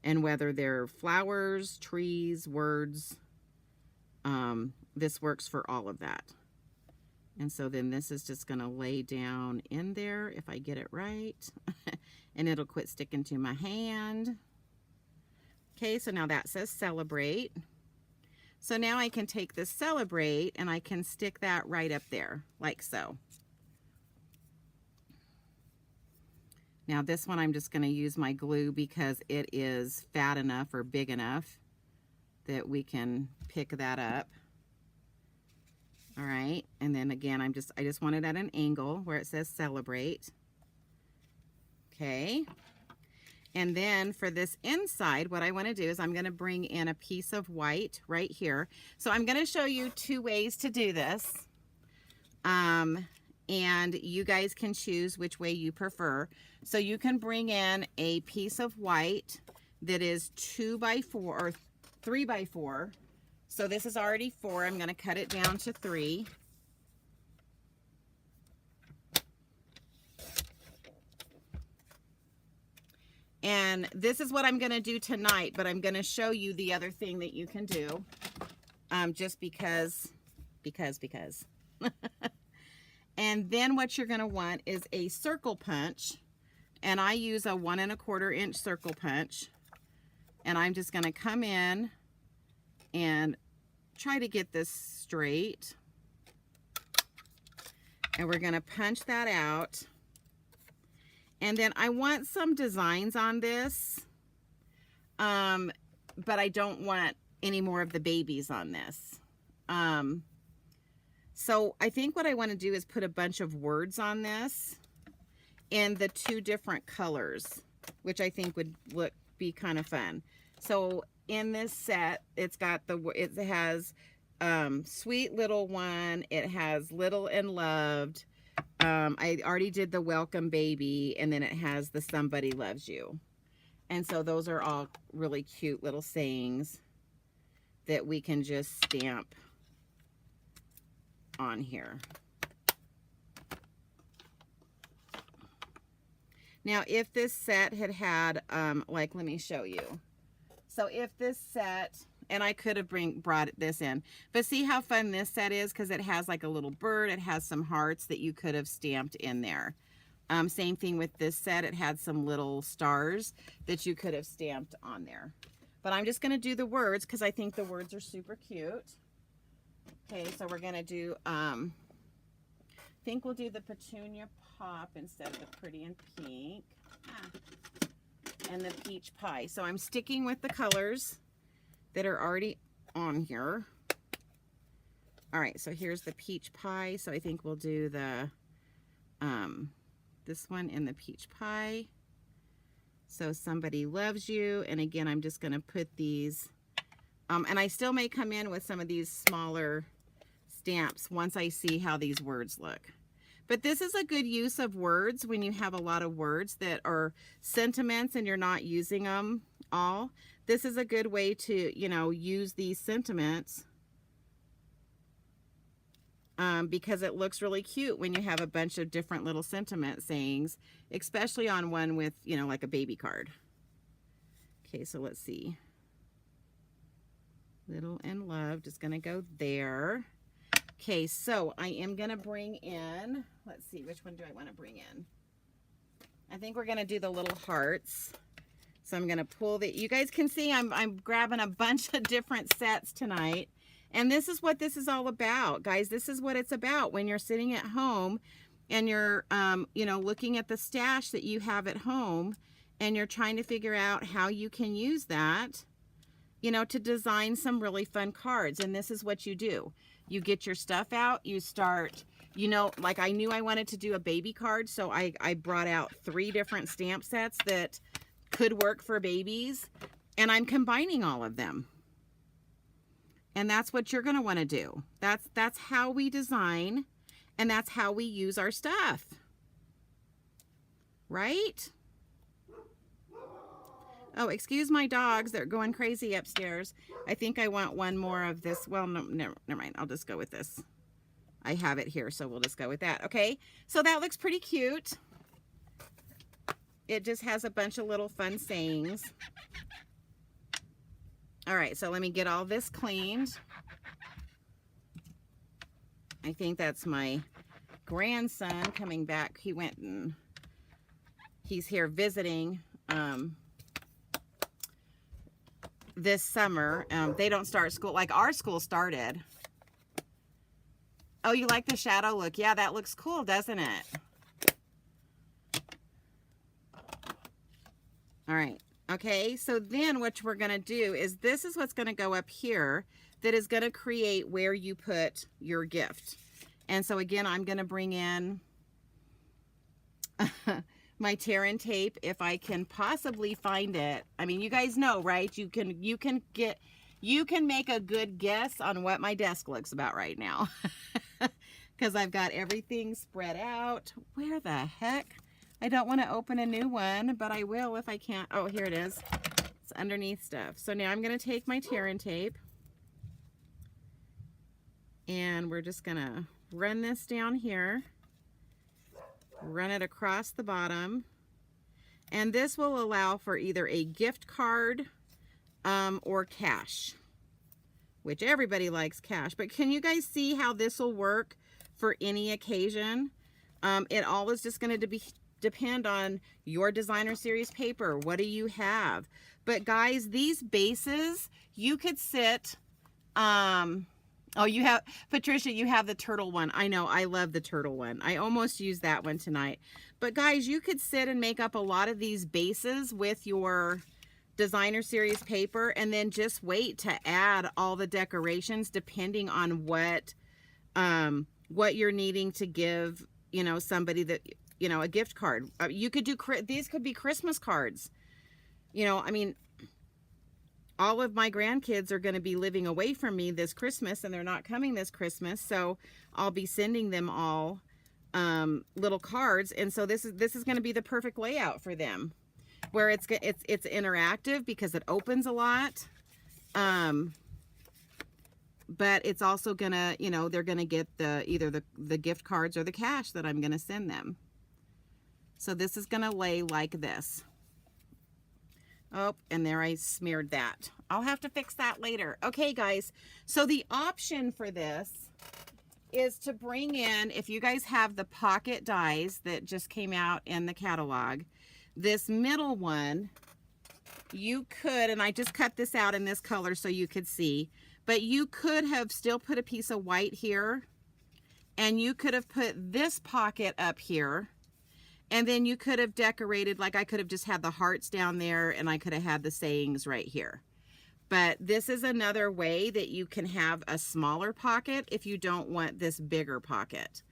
And whether they're flowers, trees, words, this works for all of that. And so then this is just going to lay down in there if I get it right. And it'll quit sticking to my hand. Okay, so now that says celebrate. So now I can take this celebrate and I can stick that right up there, like so. Now this one I'm just going to use my glue because it is fat enough or big enough that we can pick that up. All right, and then again, I just want it at an angle where it says celebrate. Okay, and then for this inside, what I want to do is I'm going to bring in a piece of white right here. So I'm going to show you two ways to do this, and you guys can choose which way you prefer. So you can bring in a piece of white that is 2 by 4 or 3 by 4. So this is already 4. I'm going to cut it down to 3. And this is what I'm going to do tonight, but I'm going to show you the other thing that you can do. Just because. And then what you're going to want is a circle punch. And I use a 1 1/4 inch circle punch. And I'm just going to come in and try to get this straight. And we're going to punch that out. And then I want some designs on this, but I don't want any more of the babies on this. So I think what I want to do is put a bunch of words on this in the 2 different colors, which I think would be kind of fun. So in this set, it has sweet little one, it has little and loved, I already did the welcome baby, and then it has the somebody loves you. And so those are all really cute little sayings that we can just stamp on here. Now if this set had like, let me show you. So if this set, and I could have brought this in, but see how fun this set is, because it has like a little bird, it has some hearts that you could have stamped in there. Same thing with this set, it had some little stars that you could have stamped on there. But I'm just going to do the words because I think the words are super cute. Okay, so we're going to do, I think we'll do the petunia pop instead of the pretty and pink. And the peach pie. So I'm sticking with the colors that are already on here. All right, so here's the peach pie. So I think we'll do the this one in the peach pie. So somebody loves you. And again, I'm just going to put these, and I still may come in with some of these smaller stamps once I see how these words look. But this is a good use of words when you have a lot of words that are sentiments and you're not using them all. This is a good way to, you know, use these sentiments because it looks really cute when you have a bunch of different little sentiment sayings, especially on one with, you know, like a baby card. Okay, so let's see. Little and loved is going to go there. Okay, so I am going to bring in, let's see, which one do I want to bring in? I think we're going to do the little hearts. So I'm going to pull the, you guys can see I'm grabbing a bunch of different sets tonight. And this is what this is all about, guys. This is what it's about when you're sitting at home and you're, you know, looking at the stash that you have at home and you're trying to figure out how you can use that, you know, to design some really fun cards. And this is what you do. You get your stuff out, you start, you know, like I knew I wanted to do a baby card, so I brought out 3 different stamp sets that could work for babies, and I'm combining all of them. And that's what you're going to want to do. That's how we design, and that's how we use our stuff. Right? Oh, excuse my dogs. They're going crazy upstairs. I think I want one more of this. Well, no, never mind. I'll just go with this. I have it here, so we'll just go with that. Okay, so that looks pretty cute. It just has a bunch of little fun sayings. All right, so let me get all this cleaned. I think that's my grandson coming back. He went and he's here visiting this summer. They don't start school like our school started. Oh, you like the shadow look? Yeah, that looks cool, doesn't it? All right. Okay, so then what we're going to do is this is what's going to go up here that is going to create where you put your gift. And so again, I'm going to bring in my tear and tape if I can possibly find it. I mean, you guys know, right? You can make a good guess on what my desk looks about right now. Because I've got everything spread out. Where the heck? I don't want to open a new one, but I will if I can't. Oh, here it is. It's underneath stuff. So now I'm going to take my tear and tape. And we're just going to run this down here. Run it across the bottom. And this will allow for either a gift card or cash. Which everybody likes cash. But can you guys see how this will work for any occasion? It all is just going to depend on your designer series paper. What do you have? But guys, these bases, you could sit, oh, you have, Patricia, you have the turtle one. I know, I love the turtle one. I almost used that one tonight. But guys, you could sit and make up a lot of these bases with your designer series paper and then just wait to add all the decorations depending on what you're needing to give, you know, somebody that, you know, a gift card. You could do, these could be Christmas cards. You know, I mean, all of my grandkids are going to be living away from me this Christmas and they're not coming this Christmas. So I'll be sending them all little cards. And so this is going to be the perfect layout for them where it's interactive because it opens a lot. But it's also gonna, you know, they're gonna get either the gift cards or the cash that I'm gonna send them. So this is gonna lay like this. Oh, and there I smeared that. I'll have to fix that later. Okay, guys, so the option for this is to bring in, if you guys have the pocket dies that just came out in the catalog, this middle one, you could, and I just cut this out in this color so you could see, but you could have still put a piece of white here, and you could have put this pocket up here, and then you could have decorated, like I could have just had the hearts down there, and I could have had the sayings right here. But this is another way that you can have a smaller pocket if you don't want this bigger pocket.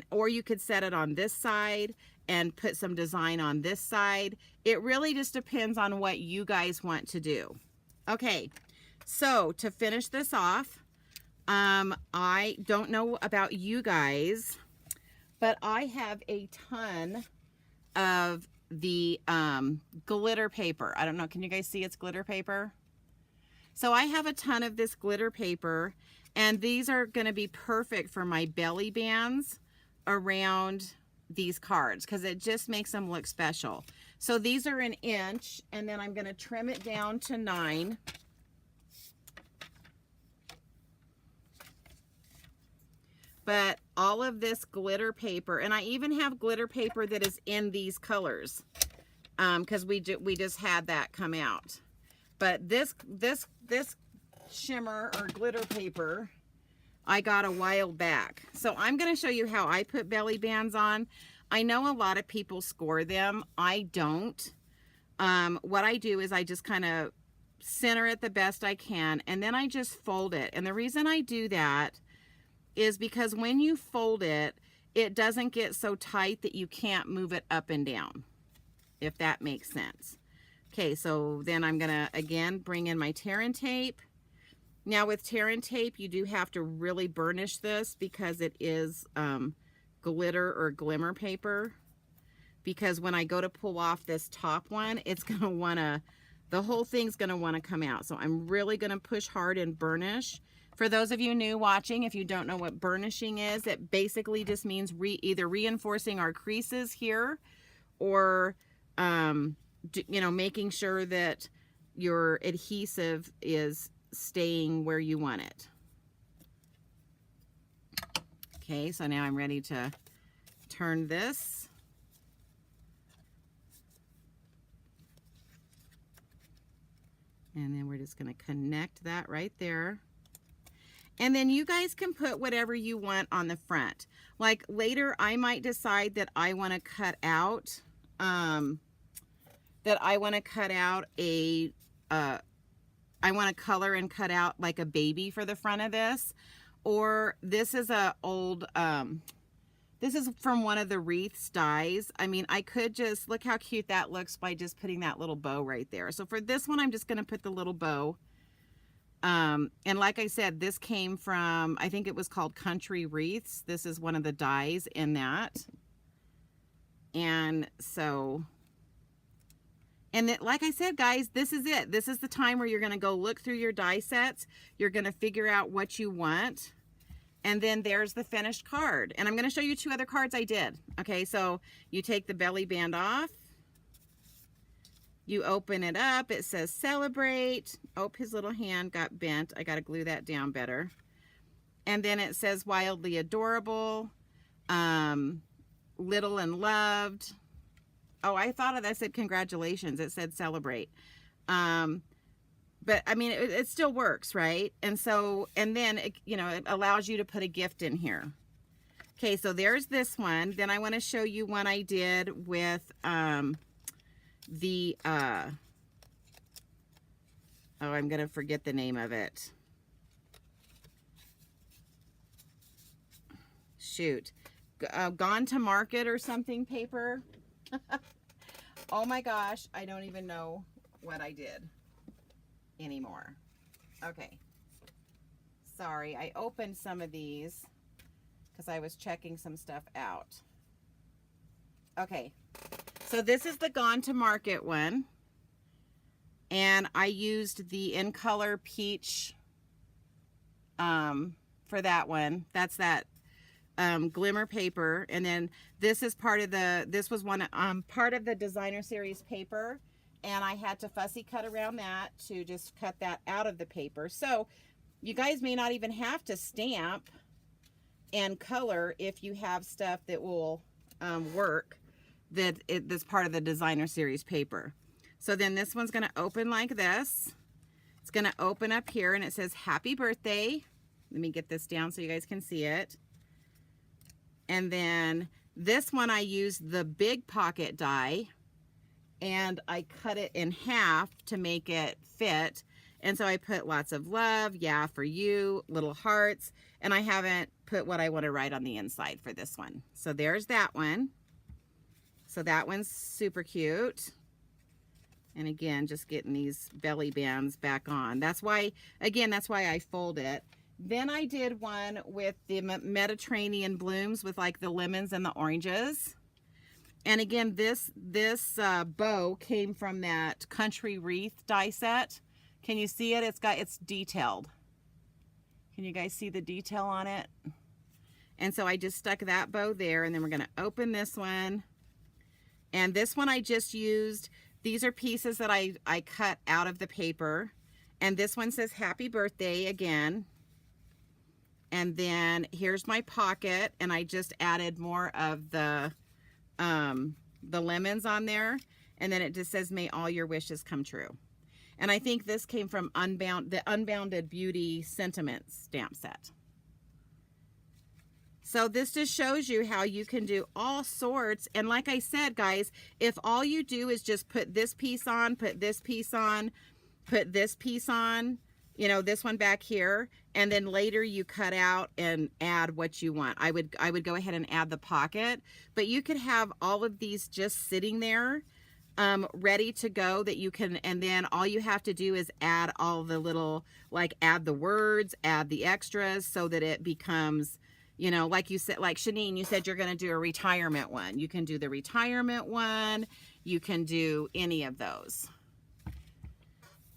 Or you could set it on this side and put some design on this side. It really just depends on what you guys want to do. Okay, so to finish this off, I don't know about you guys, but I have a ton of the glitter paper. I don't know, can you guys see it's glitter paper? So I have a ton of this glitter paper, and these are going to be perfect for my belly bands around these cards because it just makes them look special. So these are 1 inch, and then I'm going to trim it down to 9. But all of this glitter paper, and I even have glitter paper that is in these colors because we just had that come out. But this shimmer or glitter paper I got a while back. So I'm going to show you how I put belly bands on. I know a lot of people score them. I don't. What I do is I just kind of center it the best I can, and then I just fold it. And the reason I do that is because when you fold it, it doesn't get so tight that you can't move it up and down, if that makes sense. Okay, so then I'm gonna, again, bring in my tear and tape. Now with tear and tape, you do have to really burnish this because it is glitter or glimmer paper. Because when I go to pull off this top one, it's gonna wanna, the whole thing's gonna wanna come out. So I'm really gonna push hard and burnish. For those of you new watching, if you don't know what burnishing is, it basically just means either reinforcing our creases here or, you know, making sure that your adhesive is staying where you want it. Okay, so now I'm ready to turn this. And then we're just going to connect that right there. And then you guys can put whatever you want on the front. Like later I might decide that I want to cut out I want to color and cut out like a baby for the front of this. Or this is a old this is from one of the wreaths dies. I mean, I could just look how cute that looks by just putting that little bow right there. So for this one, I'm just going to put the little bow. And like I said, this came from, I think it was called Country Wreaths. This is one of the dies in that. And so, and that, like I said, guys, this is it. This is the time where you're going to go look through your die sets. You're going to figure out what you want. And then there's the finished card. And I'm going to show you 2 other cards I did. Okay, so you take the belly band off. You open it up. It says celebrate. Oh, his little hand got bent. I got to glue that down better. And then it says wildly adorable. Little and loved. Oh, I thought of that. Said congratulations. It said celebrate. But I mean, it still works, right? And so, and then, it, you know, it allows you to put a gift in here. Okay, so there's this one. Then I want to show you one I did with oh, I'm going to forget the name of it. Shoot. Gone to Market or something paper. Oh my gosh, I don't even know what I did anymore. Okay, sorry, I opened some of these because I was checking some stuff out. Okay, so this is the Gone to Market one, and I used the In Color Peach for that one. That's that glimmer paper. And then this is part of the, this was one part of the designer series paper, and I had to fussy cut around that to just cut that out of the paper. So you guys may not even have to stamp and color if you have stuff that will work, that's part of the designer series paper. So then this one's going to open like this. It's going to open up here and it says happy birthday. Let me get this down so you guys can see it. And then this one I used the big pocket die, and I cut it in half to make it fit. And so I put lots of love, yeah, for you, little hearts, and I haven't put what I want to write on the inside for this one. So there's that one. So that one's super cute. And again, just getting these belly bands back on. That's why, again, that's why I fold it. Then I did one with the Mediterranean blooms with like the lemons and the oranges. And again, this bow came from that Country Wreath die set. Can you see it? It's detailed. Can you guys see the detail on it? And so I just stuck that bow there, and then we're going to open this one. And this one I just used, these are pieces that I cut out of the paper. And this one says happy birthday again. And then here's my pocket, and I just added more of the lemons on there. And then it just says, may all your wishes come true. And I think this came from the Unbounded Beauty Sentiments stamp set. So this just shows you how you can do all sorts. And like I said, guys, if all you do is just put this piece on, put this piece on, put this piece on, you know, this one back here, and then later you cut out and add what you want. I would go ahead and add the pocket, but you could have all of these just sitting there ready to go that you can, and then all you have to do is add all the little, like add the words, add the extras so that it becomes, you know, like you said, like Shanine, you said you're going to do a retirement one. You can do the retirement one. You can do any of those.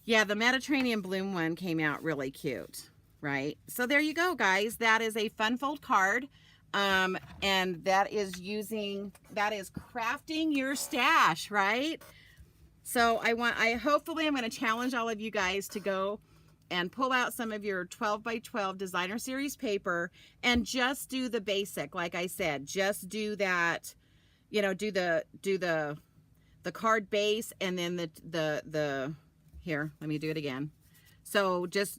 Yeah, the Mediterranean Bloom one came out really cute, right? So there you go, guys. That is a fun fold card. And that is crafting your stash, right? So hopefully I'm going to challenge all of you guys to go and pull out some of your 12 by 12 designer series paper and just do the basic. Like I said, just do that, you know, do the card base, and then the here, let me do it again. So just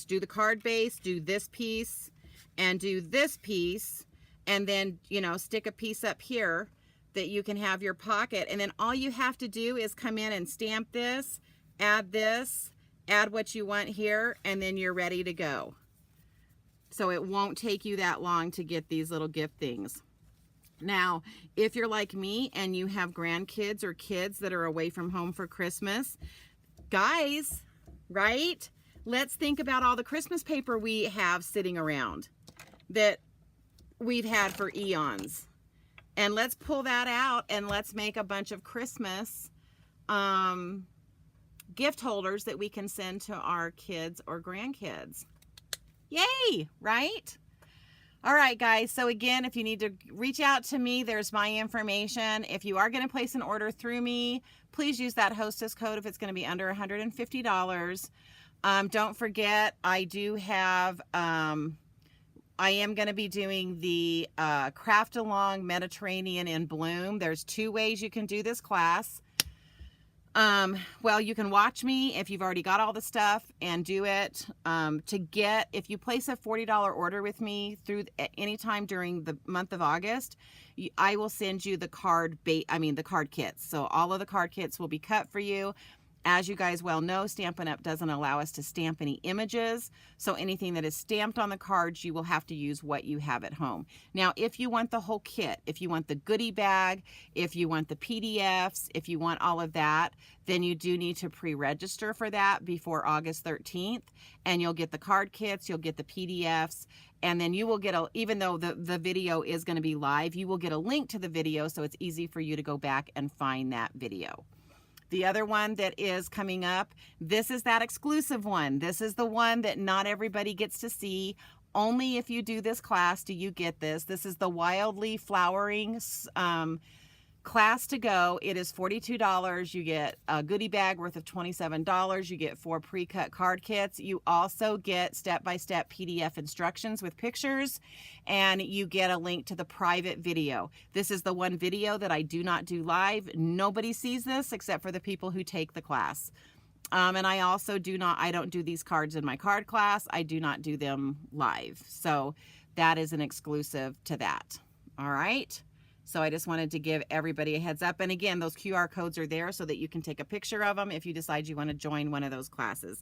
do the card base, do this piece and do this piece, and then, you know, stick a piece up here that you can have your pocket. And then all you have to do is come in and stamp this, add what you want here, and then you're ready to go. So it won't take you that long to get these little gift things. Now, if you're like me and you have grandkids or kids that are away from home for Christmas, guys, right? Let's think about all the Christmas paper we have sitting around that we've had for eons. And let's pull that out and let's make a bunch of Christmas gift holders that we can send to our kids or grandkids. Yay, right? All right, guys. So again, if you need to reach out to me, there's my information. If you are going to place an order through me, please use that hostess code if it's going to be under $150. Don't forget, I do have, I am going to be doing the Craft Along Mediterranean in Bloom. There's 2 ways you can do this class. Well, you can watch me if you've already got all the stuff and do it. If you place a $40 order with me through anytime during the month of August, I will send you the card kits. So all of the card kits will be cut for you. As you guys well know, Stampin' Up! Doesn't allow us to stamp any images. So anything that is stamped on the cards, you will have to use what you have at home. Now, if you want the whole kit, if you want the goodie bag, if you want the PDFs, if you want all of that, then you do need to pre-register for that before August 13th. And you'll get the card kits, you'll get the PDFs, and then you will get even though the video is going to be live, you will get a link to the video, so it's easy for you to go back and find that video. The other one that is coming up, this is that exclusive one. This is the one that not everybody gets to see. Only if you do this class do you get this. This is the Wildly Flowering class to go. It is $42. You get a goodie bag worth of $27. You get 4 pre-cut card kits. You also get step-by-step PDF instructions with pictures, and you get a link to the private video. This is the one video that I do not do live. Nobody sees this except for the people who take the class. And I also I don't do these cards in my card class. I do not do them live. So that is an exclusive to that. All right. So I just wanted to give everybody a heads up. And again, those QR codes are there so that you can take a picture of them if you decide you want to join one of those classes.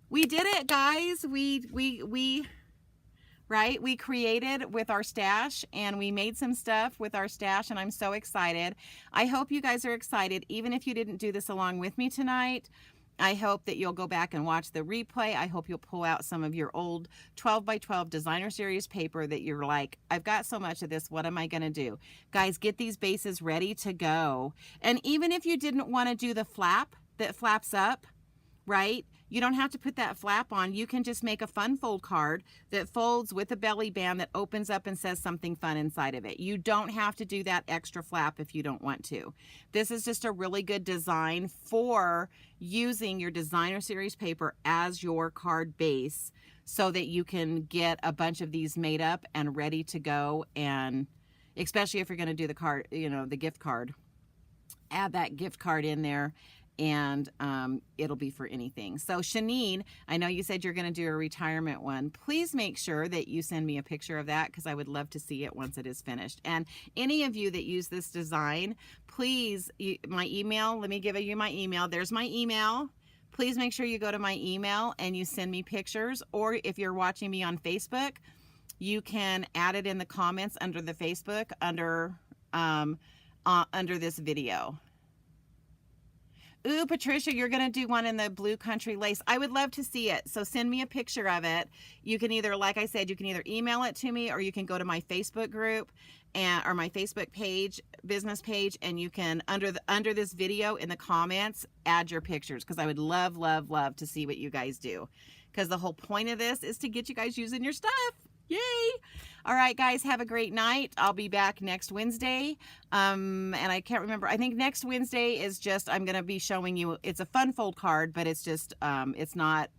We did it, guys. We created with our stash, and we made some stuff with our stash, and I'm so excited. I hope you guys are excited. Even if you didn't do this along with me tonight, I hope that you'll go back and watch the replay. I hope you'll pull out some of your old 12 by 12 designer series paper that you're like, I've got so much of this, what am I going to do? Guys, get these bases ready to go. And even if you didn't want to do the flap that flaps up, right? You don't have to put that flap on. You can just make a fun fold card that folds with a belly band that opens up and says something fun inside of it. You don't have to do that extra flap if you don't want to. This is just a really good design for using your designer series paper as your card base so that you can get a bunch of these made up and ready to go. And especially if you're going to do the card, you know, the gift card, add that gift card in there. And it'll be for anything. So Shanine, I know you said you're going to do a retirement one. Please make sure that you send me a picture of that, because I would love to see it once it is finished. And any of you that use this design, please, my email, let me give you my email. There's my email. Please make sure you go to my email and you send me pictures. Or if you're watching me on Facebook, you can add it in the comments under the Facebook under this video. Ooh, Patricia, you're going to do one in the blue country lace. I would love to see it. So send me a picture of it. You can either, like I said, you can either email it to me, or you can go to my Facebook group or my Facebook page, business page, and you can, under this video in the comments, add your pictures, because I would love to see what you guys do. Because the whole point of this is to get you guys using your stuff. Yay! All right, guys, have a great night. I'll be back next Wednesday. And I can't remember. I think next Wednesday is just, I'm going to be showing you, it's a fun fold card, but it's just, it's not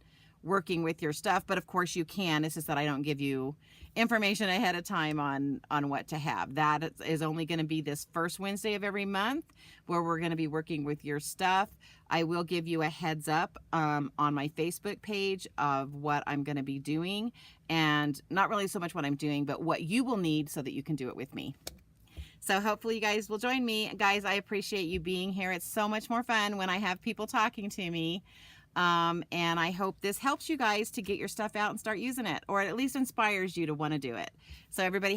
working with your stuff. But of course you can. It's just that I don't give you information ahead of time on what to have. That is only going to be this first Wednesday of every month where we're going to be working with your stuff. I will give you a heads up on my Facebook page of what I'm going to be doing, and not really so much what I'm doing, but what you will need so that you can do it with me. So hopefully you guys will join me. Guys, I appreciate you being here. It's so much more fun when I have people talking to me. And I hope this helps you guys to get your stuff out and start using it, or at least inspires you to want to do it. So everybody